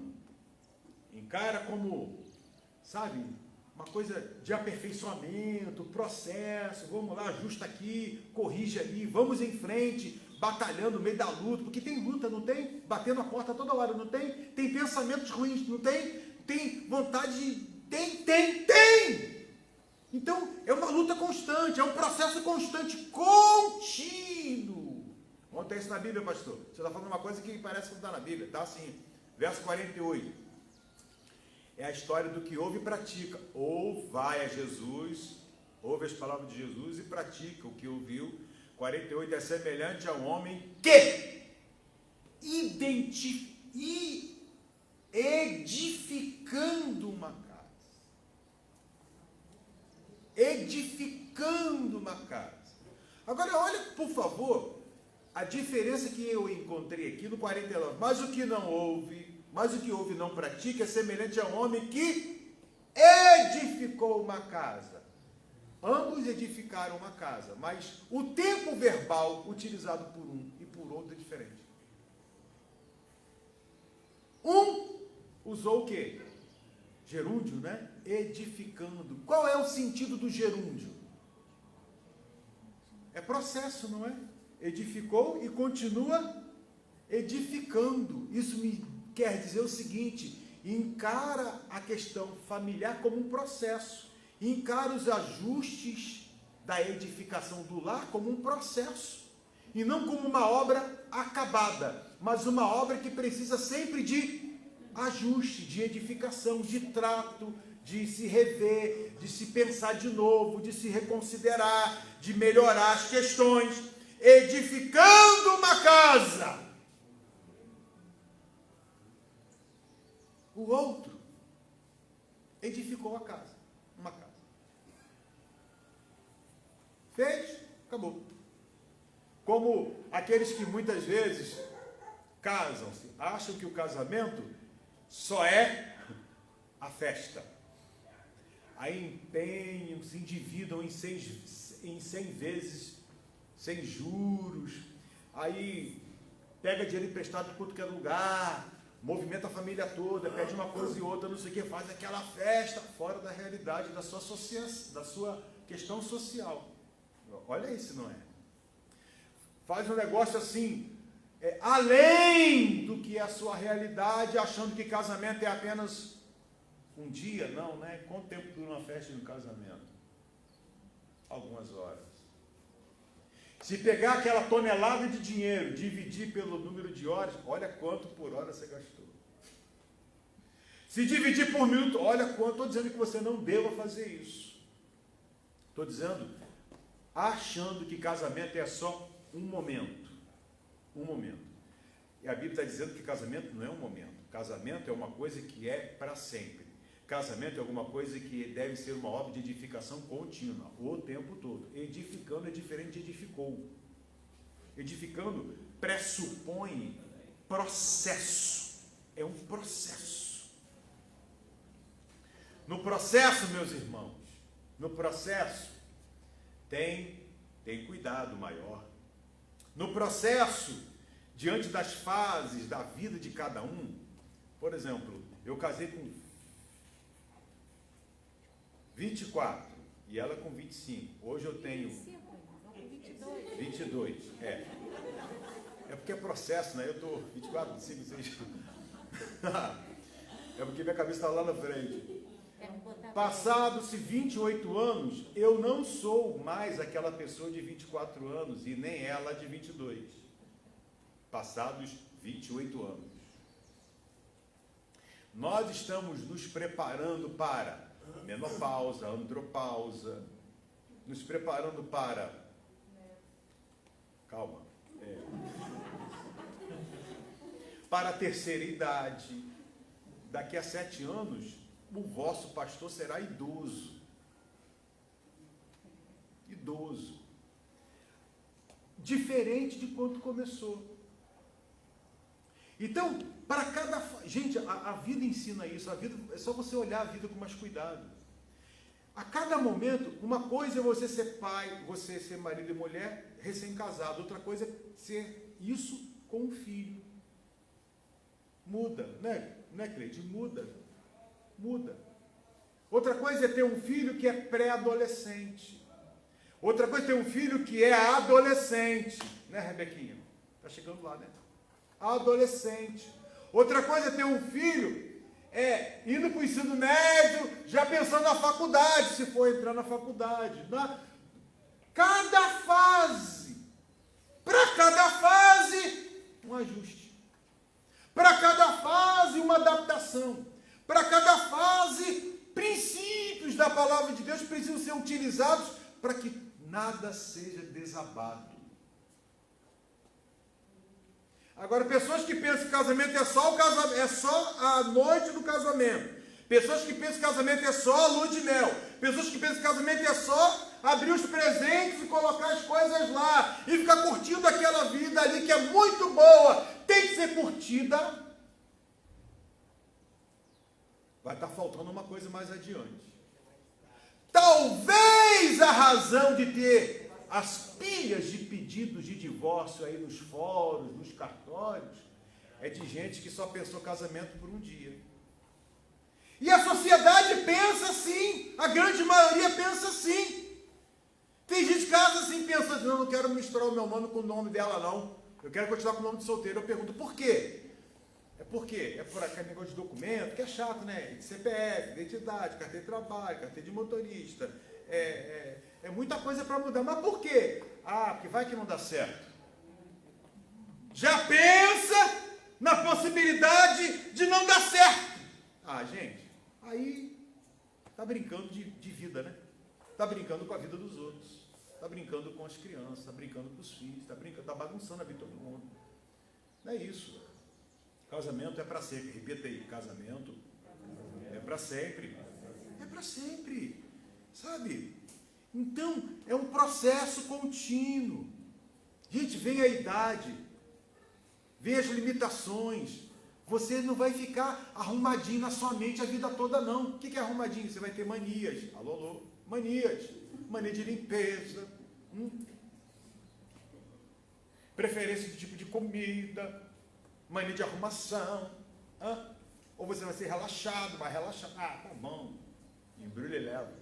Speaker 1: encara como, sabe, uma coisa de aperfeiçoamento, processo, vamos lá, ajusta aqui, corrige ali, vamos em frente, batalhando no meio da luta, porque tem luta, não tem? Batendo a porta toda hora, não tem? Tem pensamentos ruins, não tem? Tem vontade de... Tem! Então, é uma luta constante, é um processo constante, contínuo. Onde tem isso na Bíblia, pastor? Você está falando uma coisa que parece que não está na Bíblia, está assim, verso 48. É a história do que ouve e pratica. Ou vai a Jesus, ouve as palavras de Jesus e pratica o que ouviu. 48 é semelhante ao homem que edificando uma casa. Edificando uma casa. Agora olha, por favor, a diferença que eu encontrei aqui no 49. Mas o que não ouve, mas o que ouve e não pratica é semelhante ao homem que edificou uma casa. Ambos edificaram uma casa, mas o tempo verbal utilizado por um e por outro é diferente. Um usou o quê? Gerúndio, né? Edificando. Qual é o sentido do gerúndio? É processo, não é? Edificou e continua edificando. Isso me quer dizer o seguinte: encara a questão familiar como um processo. Encara os ajustes da edificação do lar como um processo. E não como uma obra acabada, mas uma obra que precisa sempre de ajuste, de edificação, de trato, de se rever, de se pensar de novo, de se reconsiderar, de melhorar as questões. Edificando uma casa. O outro edificou a casa, uma casa. Fez, acabou. Como aqueles que muitas vezes casam-se, acham que o casamento só é a festa. Aí empenham, se endividam em 100 vezes, sem juros. Aí pega dinheiro emprestado de qualquer lugar, movimenta a família toda, pede uma coisa e outra, não sei o que, faz aquela festa fora da realidade, da sua questão social. Olha isso, não é? Faz um negócio assim, além do que é a sua realidade, achando que casamento é apenas um dia, não, né? Quanto tempo dura uma festa de um casamento? Algumas horas. Se pegar aquela tonelada de dinheiro, dividir pelo número de horas, olha quanto por hora você gastou. Se dividir por minuto, olha quanto. Estou dizendo que você não deva fazer isso. Estou dizendo, achando que casamento é só um momento. Um momento. E a Bíblia está dizendo que casamento não é um momento. Casamento é uma coisa que é para sempre. Casamento é alguma coisa que deve ser uma obra de edificação contínua, o tempo todo. Edificando é diferente de edificou. Edificando pressupõe processo. É um processo. No processo, meus irmãos, no processo, tem cuidado maior. No processo, diante das fases da vida de cada um, por exemplo, eu casei com 24 e ela com 25. Hoje eu tenho 22. É porque é processo, né? Eu estou 24, 25, 26. É porque minha cabeça está lá na frente. Passados-se 28 anos, eu não sou mais aquela pessoa de 24 anos e nem ela de 22. Passados 28 anos. Nós estamos nos preparando para menopausa, andropausa, nos preparando para... Calma. Para a terceira idade. Daqui a 7 anos, o vosso pastor será idoso. Idoso. Diferente de quando começou. Então, para cada... Gente, a vida ensina isso. A vida, é só você olhar a vida com mais cuidado. A cada momento, uma coisa é você ser pai, você ser marido e mulher recém-casado. Outra coisa é ser isso com um filho. Muda, não é, Cleide? Muda. Outra coisa é ter um filho que é pré-adolescente. Outra coisa é ter um filho que é adolescente. Né, Rebequinha? Está chegando lá, né? Adolescente. Outra coisa é ter um filho indo para o ensino médio, já pensando na faculdade, se for entrar na faculdade. Cada fase, para cada fase, um ajuste. Para cada fase, uma adaptação. Para cada fase, princípios da palavra de Deus precisam ser utilizados para que nada seja desabado. Agora, pessoas que pensam que casamento é só a noite do casamento. Pessoas que pensam que casamento é só a lua de mel. Pessoas que pensam que casamento é só abrir os presentes e colocar as coisas lá. E ficar curtindo aquela vida ali que é muito boa. Tem que ser curtida. Vai estar faltando uma coisa mais adiante. Talvez a razão de ter as pilhas de pedidos de divórcio aí nos fóruns, nos cartórios, é de gente que só pensou casamento por um dia. E a sociedade pensa assim, a grande maioria pensa assim. Tem gente que casa assim, pensa assim, não quero misturar o meu nome com o nome dela não, eu quero continuar com o nome de solteiro. Eu pergunto, por quê? Por quê? É por aquele negócio de documento, que é chato, né? CPF, identidade, carteira de trabalho, carteira de motorista, é muita coisa para mudar. Mas por quê? Porque vai que não dá certo. Já pensa na possibilidade de não dar certo. Gente, aí está brincando de vida, né? Está brincando com a vida dos outros. Está brincando com as crianças, está brincando com os filhos, está bagunçando a vida de todo mundo. Não é isso. Casamento é para sempre. Repita aí, casamento é para sempre. É para sempre. Sabe? Então, é um processo contínuo. Gente, vem a idade, vem as limitações. Você não vai ficar arrumadinho na sua mente a vida toda, não. O que é arrumadinho? Você vai ter manias. Alô? Manias. Mania de limpeza. Preferência de tipo de comida. Mania de arrumação. Ou você vai ser relaxado, vai relaxar. Tá bom. Embrulha e leva.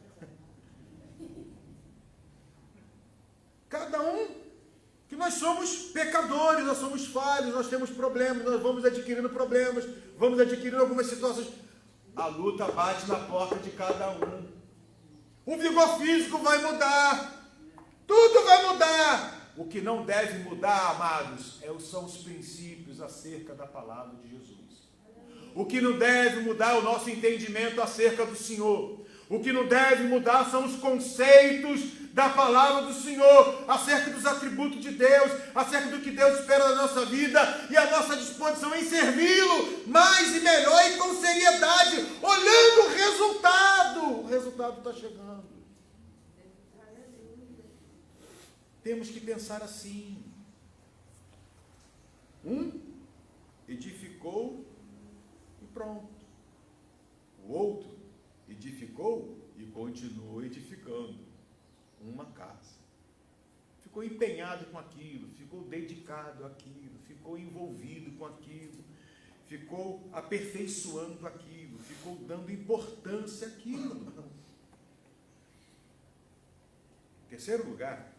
Speaker 1: Cada um, que nós somos pecadores, nós somos falhos, nós temos problemas, nós vamos adquirindo problemas, vamos adquirindo algumas situações. A luta bate na porta de cada um. O vigor físico vai mudar. Tudo vai mudar. O que não deve mudar, amados, são os princípios acerca da palavra de Jesus. O que não deve mudar é o nosso entendimento acerca do Senhor. O que não deve mudar são os conceitos da palavra do Senhor, acerca dos atributos de Deus, acerca do que Deus espera da nossa vida e a nossa disposição em servi-lo mais e melhor e com seriedade, olhando o resultado. O resultado está chegando. Temos que pensar assim. Edificou e pronto. O outro edificou e continuou edificando uma casa. Ficou empenhado com aquilo, ficou dedicado àquilo, ficou envolvido com aquilo, ficou aperfeiçoando aquilo, ficou dando importância àquilo. Terceiro lugar.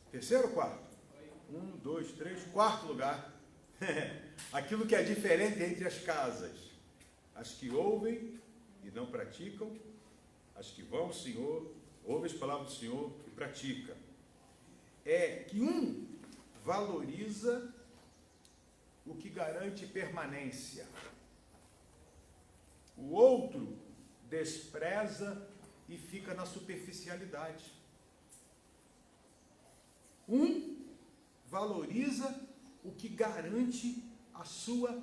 Speaker 1: Terceiro ou quarto? 1, 2, 3, quarto lugar. Aquilo que é diferente entre as casas. As que ouvem e não praticam, as que vão ao Senhor, ouvem as palavras do Senhor e praticam. É que um valoriza o que garante permanência. O outro despreza e fica na superficialidade. Um valoriza o que garante a sua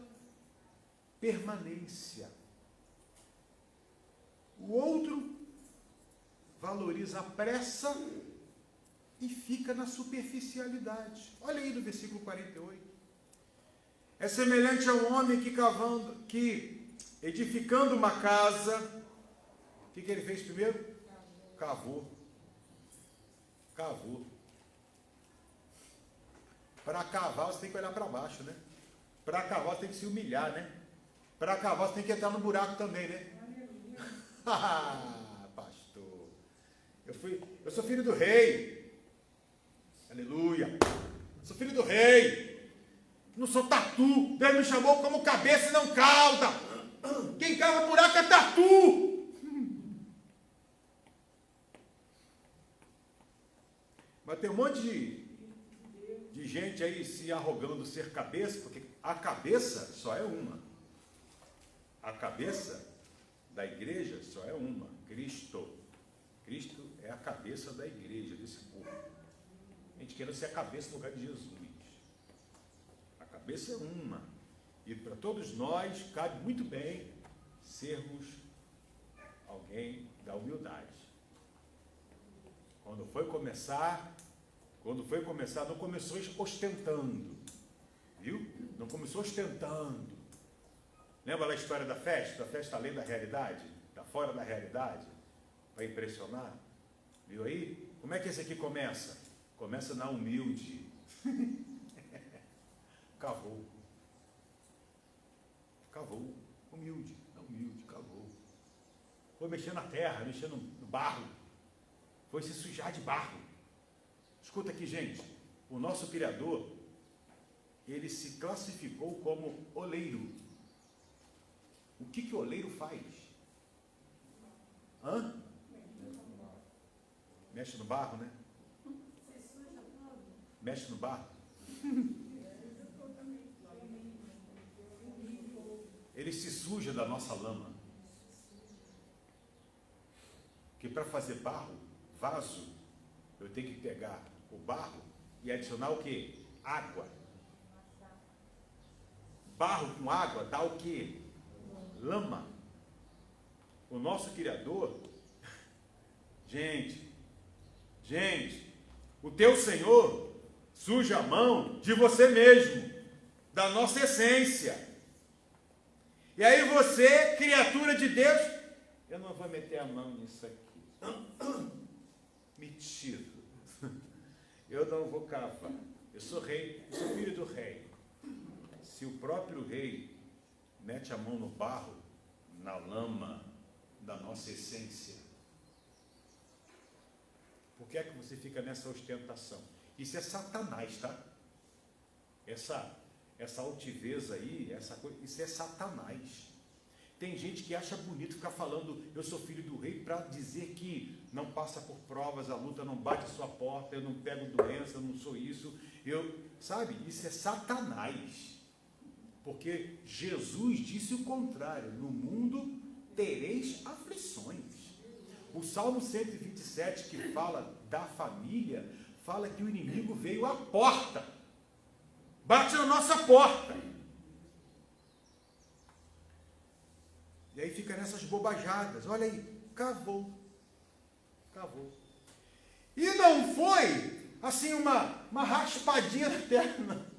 Speaker 1: permanência. O outro valoriza a pressa e fica na superficialidade. Olha aí no versículo 48. É semelhante a um homem que edificando uma casa, o que ele fez primeiro? Cavou. Para cavar você tem que olhar para baixo, né? Para cavar você tem que se humilhar, né? Para cavar você tem que entrar no buraco também, né? Ah, pastor, eu sou filho do rei. Aleluia. Sou filho do rei. Não sou tatu. Deus me chamou como cabeça e não cauda. Quem cava buraco é tatu. Mas tem um monte de gente aí se arrogando ser cabeça, porque a cabeça só é uma. A cabeça da igreja só é uma, Cristo. Cristo é a cabeça da igreja, desse povo. A gente quer ser a cabeça no lugar de Jesus. A cabeça é uma. E para todos nós cabe muito bem sermos alguém da humildade. Quando foi começar, não começou ostentando. Viu? Não começou ostentando. Lembra da história da festa? A festa além da realidade? Está fora da realidade? Para impressionar? Viu aí? Como é que esse aqui começa? Começa na humilde. Cavou. Humilde. Na humilde, cavou. Foi mexer na terra, mexer no barro. Foi se sujar de barro. Escuta aqui, gente. O nosso Criador, ele se classificou como oleiro. O que o oleiro faz? Mexe no barro, né? Mexe no barro. Ele se suja da nossa lama. Porque para fazer barro, vaso, eu tenho que pegar o barro e adicionar o quê? Água. Barro com água dá o quê? Lama. O nosso Criador, gente, o teu Senhor suja a mão de você mesmo, da nossa essência. E aí você, criatura de Deus, eu não vou meter a mão nisso aqui. Metido. Eu não vou cavar. Eu sou rei, eu sou filho do rei. Se o próprio rei mete a mão no barro, na lama da nossa essência, por que é que você fica nessa ostentação? Isso é Satanás, tá? Essa altivez aí, essa coisa, isso é Satanás. Tem gente que acha bonito ficar falando, eu sou filho do rei, para dizer que não passa por provas, a luta não bate a sua porta, eu não pego doença, eu não sou isso, sabe, isso é Satanás. Porque Jesus disse o contrário, no mundo tereis aflições. O Salmo 127, que fala da família, fala que o inimigo veio à porta, bate na nossa porta. E aí fica nessas bobajadas, olha aí, cavou. E não foi, assim, uma raspadinha na terra, não.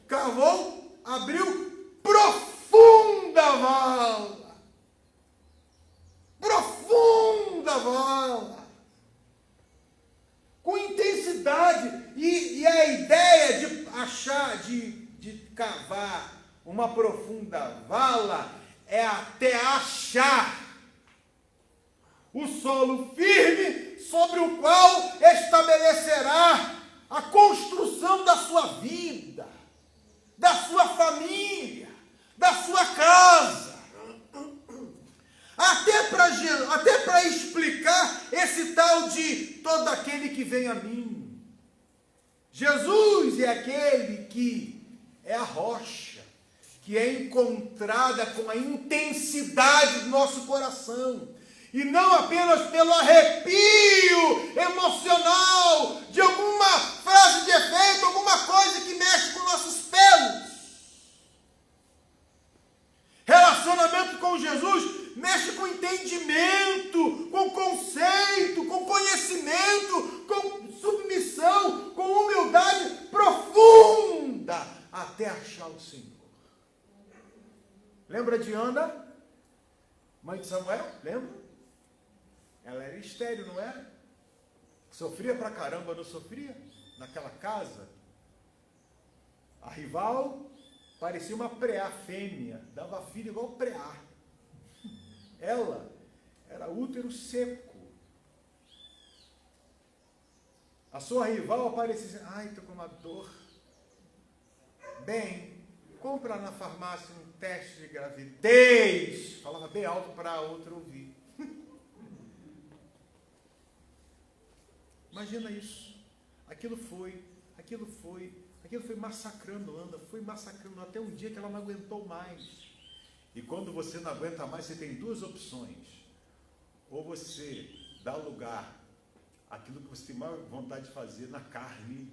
Speaker 1: Cavou, abriu profunda vala. Com intensidade. E a ideia de achar, de cavar uma profunda vala é até achar o solo firme sobre o qual estabelecerá a construção da sua vida, da sua família, da sua casa. Até para explicar esse tal de todo aquele que vem a mim. Jesus é aquele que é a rocha, que é encontrada com a intensidade do nosso coração. E não apenas pelo arrepio emocional de alguma frase de efeito, alguma coisa que mexe com nossos pelos. Relacionamento com Jesus mexe com entendimento, com conceito, com conhecimento, com submissão, com humildade profunda, até achar o Senhor. Lembra de Ana, mãe de Samuel? Lembra? Ela era estéril, não era? Sofria pra caramba, não sofria? naquela casa, a rival parecia uma preá fêmea, dava filho igual preá. Ela era útero seco. A sua rival aparecia, ai, estou com uma dor. Bem, compra na farmácia um teste de gravidez. Falava bem alto para a outra ouvir. Imagina isso. Aquilo foi massacrando Ana, foi massacrando até um dia que ela não aguentou mais. E quando você não aguenta mais, você tem duas opções. Ou você dá lugar àquilo que você tem mais vontade de fazer na carne,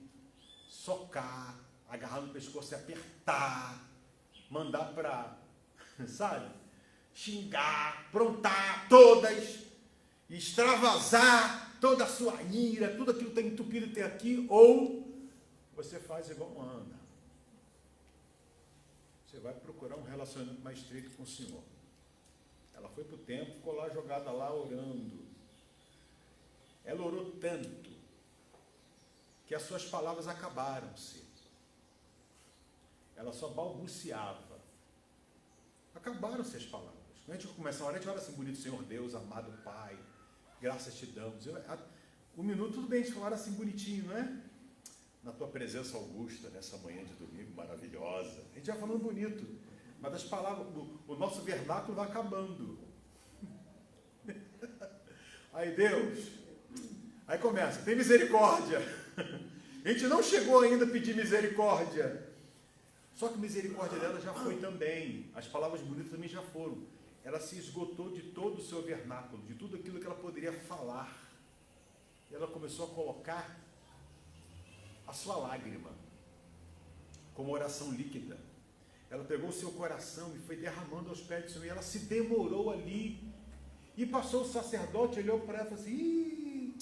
Speaker 1: socar, agarrar no pescoço e apertar, mandar para, sabe, xingar, aprontar todas, extravasar toda a sua ira, tudo aquilo que está entupido tem aqui, ou você faz igual uma Ana. Você vai procurar um relacionamento mais estreito com o Senhor. Ela foi para o templo, ficou lá jogada lá orando. Ela orou tanto que as suas palavras acabaram-se. Ela só balbuciava. Acabaram-se as palavras. Quando a gente começa a orar, a gente ora assim, bonito Senhor Deus, amado Pai, graças te damos. Um minuto, tudo bem, a gente ora assim bonitinho, não é? Na tua presença augusta, nessa manhã de domingo maravilhosa. A gente vai falando bonito, mas as palavras, o nosso vernáculo vai acabando. Aí Deus, aí começa, tem misericórdia. A gente não chegou ainda a pedir misericórdia. Só que a misericórdia dela já foi também. As palavras bonitas também já foram. Ela se esgotou de todo o seu vernáculo, de tudo aquilo que ela poderia falar. E ela começou a colocar a sua lágrima como oração líquida. Ela pegou o seu coração e foi derramando aos pés do Senhor. E ela se demorou ali. E passou o sacerdote, olhou para ela e falou assim, ih,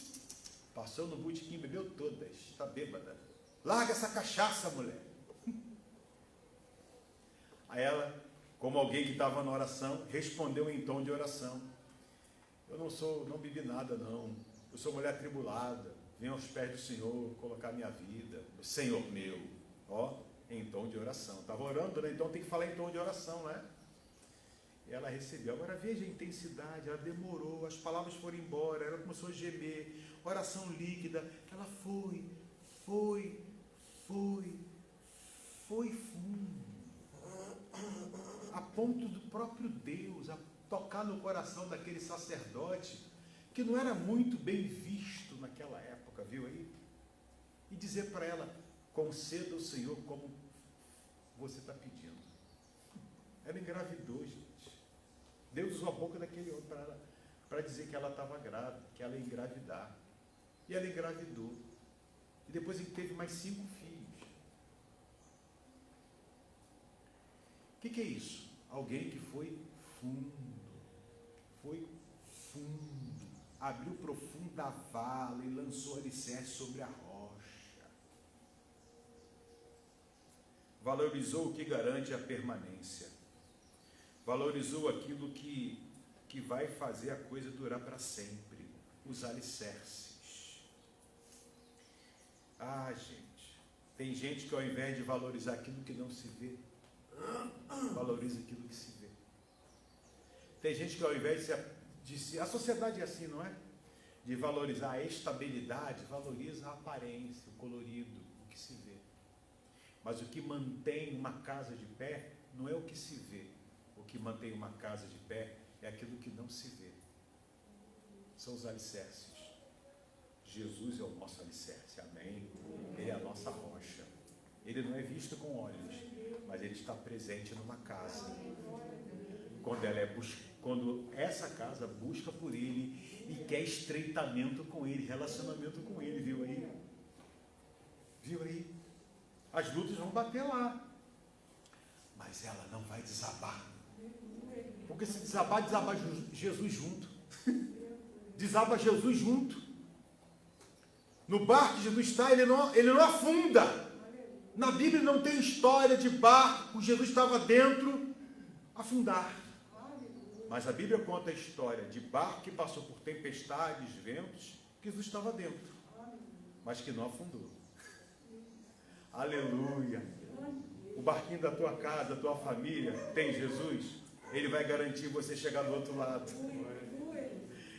Speaker 1: passou no botequim, bebeu todas, está bêbada. Larga essa cachaça, mulher. Aí ela, como alguém que estava na oração, respondeu em tom de oração. Eu não bebi nada não. Eu sou mulher atribulada. Venho aos pés do Senhor colocar minha vida. Senhor meu. Ó, em tom de oração. Estava orando, né? Então tem que falar em tom de oração, né? E ela recebeu. Agora veja a intensidade. Ela demorou. As palavras foram embora. Ela começou a gemer. Oração líquida. Ela foi fundo. A ponto do próprio Deus a tocar no coração daquele sacerdote que não era muito bem visto naquela época, viu aí? E dizer para ela, conceda ao Senhor como você está pedindo. Ela engravidou, gente. Deus usou a boca daquele homem para dizer que ela estava grávida, que ela ia engravidar. E ela engravidou. E depois ele teve mais 5 filhos. O que é isso? Alguém que foi fundo. Foi fundo. Abriu profunda vala e lançou alicerce sobre a rocha. Valorizou o que garante a permanência. Valorizou aquilo que vai fazer a coisa durar para sempre. Os alicerces. Ah, gente. Tem gente que ao invés de valorizar aquilo que não se vê, valoriza aquilo que se vê. Tem gente que ao invés de a sociedade é assim, não é? De valorizar a estabilidade, valoriza a aparência, o colorido, o que se vê. Mas o que mantém uma casa de pé não é o que se vê. O que mantém uma casa de pé é aquilo que não se vê. São os alicerces. Jesus é o nosso alicerce, amém? Ele é a nossa rocha. Ele não é visto com olhos, mas ele está presente numa casa. Quando essa casa busca por ele e quer estreitamento com ele, relacionamento com ele, viu aí? Viu aí? As lutas vão bater lá, mas ela não vai desabar. Porque se desabar Jesus junto. Desaba Jesus junto. No barco que Jesus está, ele não afunda. Na Bíblia não tem história de barco, Jesus estava dentro, afundar. Mas a Bíblia conta a história de barco que passou por tempestades, ventos, que Jesus estava dentro, mas que não afundou. Aleluia. O barquinho da tua casa, da tua família, tem Jesus? Ele vai garantir você chegar do outro lado.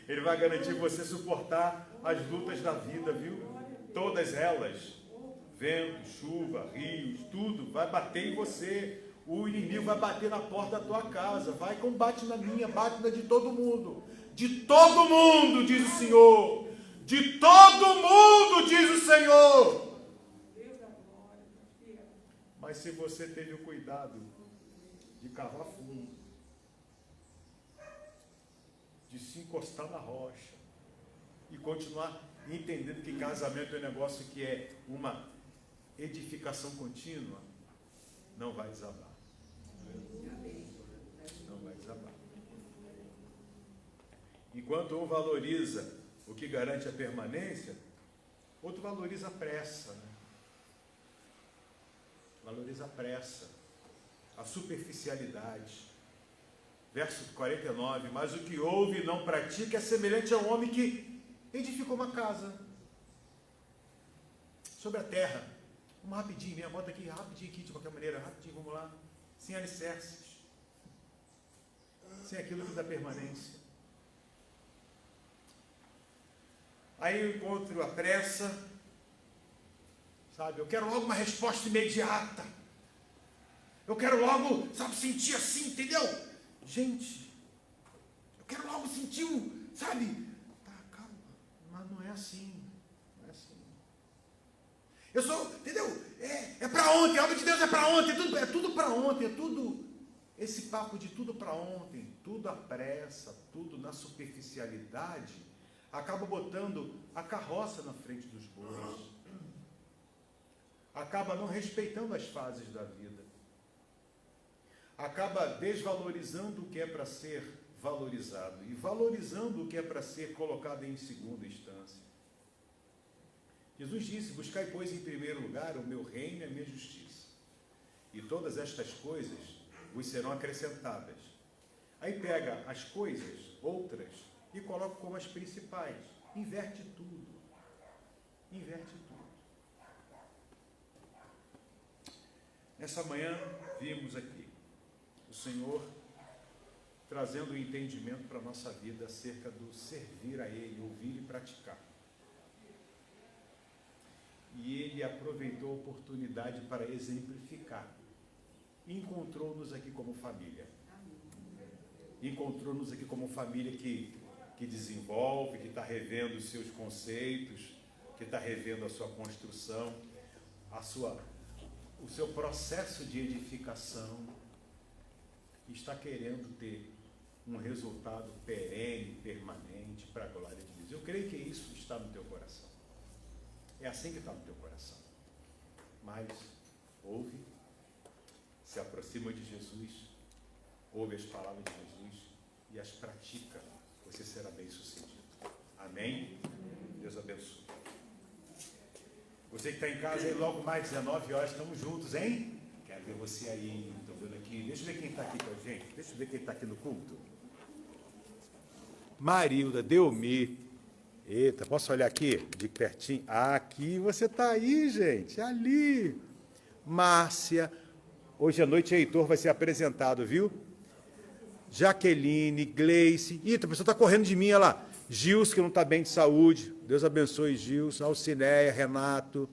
Speaker 1: Ele vai garantir você suportar as lutas da vida, viu? Todas elas. Vento, chuva, rios, tudo vai bater em você. O inimigo vai bater na porta da tua casa. Vai, como bate na minha, bate na de todo mundo. De todo mundo, diz o Senhor. De todo mundo, diz o Senhor. Mas se você teve o cuidado de cavar fundo, de se encostar na rocha e continuar entendendo que casamento é um negócio que é uma edificação contínua, não vai desabar. Não vai desabar. Enquanto um valoriza o que garante a permanência, outro valoriza a pressa, né? Valoriza a pressa, a superficialidade. Verso 49, mas o que ouve e não pratica é semelhante a um homem que edificou uma casa sobre a terra. Vamos rapidinho, minha bota aqui, rapidinho aqui, de qualquer maneira, rapidinho, vamos lá. Sem alicerces. Sem aquilo que dá permanência. Aí eu encontro a pressa, sabe? Eu quero logo uma resposta imediata. Eu quero logo, sabe, sentir assim, entendeu? Gente, eu quero logo sentir sabe? Tá, calma, mas não é assim. Não é assim. Eu sou, entendeu? É para ontem, a obra de Deus é para ontem, é tudo para ontem, é tudo, esse papo de tudo para ontem, tudo à pressa, tudo na superficialidade, acaba botando a carroça na frente dos bois. Acaba não respeitando as fases da vida. Acaba desvalorizando o que é para ser valorizado e valorizando o que é para ser colocado em segunda instância. Jesus disse, buscai, pois, em primeiro lugar o meu reino e a minha justiça, e todas estas coisas vos serão acrescentadas. Aí pega as coisas, outras, e coloca como as principais. Inverte tudo. Inverte tudo. Nessa manhã, vimos aqui o Senhor trazendo o entendimento para a nossa vida acerca do servir a Ele, ouvir e praticar. E Ele aproveitou a oportunidade para exemplificar. Encontrou-nos aqui como família. Encontrou-nos aqui como família que desenvolve, que está revendo os seus conceitos, que está revendo a sua construção, o seu processo de edificação, está querendo ter um resultado perene, permanente, para a glória de Deus. Eu creio que isso está no teu coração. É assim que está no teu coração. Mas, ouve, se aproxima de Jesus, ouve as palavras de Jesus e as pratica, você será bem sucedido. Amém? Deus abençoe. Você que está em casa, aí logo mais 19 horas, estamos juntos, hein? Quero ver você aí, estou vendo aqui. Deixa eu ver quem está aqui com a gente. Deixa eu ver quem está aqui no culto. Marilda, Delmi. Eita, posso olhar aqui, de pertinho? Aqui você está aí, gente, ali. Márcia. Hoje à noite, Heitor vai ser apresentado, viu? Jaqueline, Gleice. Eita, a pessoa está correndo de mim, olha lá. Gilson, que não está bem de saúde. Deus abençoe, Gilson. Alcineia, Renato.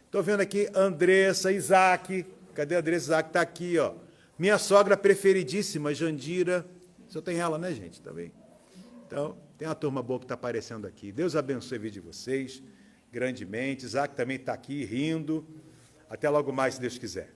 Speaker 1: Estou vendo aqui Andressa, Isaac. Cadê a Andressa? Isaac está aqui, ó. Minha sogra preferidíssima, Jandira. Só tem ela, né, gente? Também. Então, tem uma turma boa que está aparecendo aqui. Deus abençoe a vida de vocês grandemente. Isaac também está aqui rindo. Até logo mais, se Deus quiser.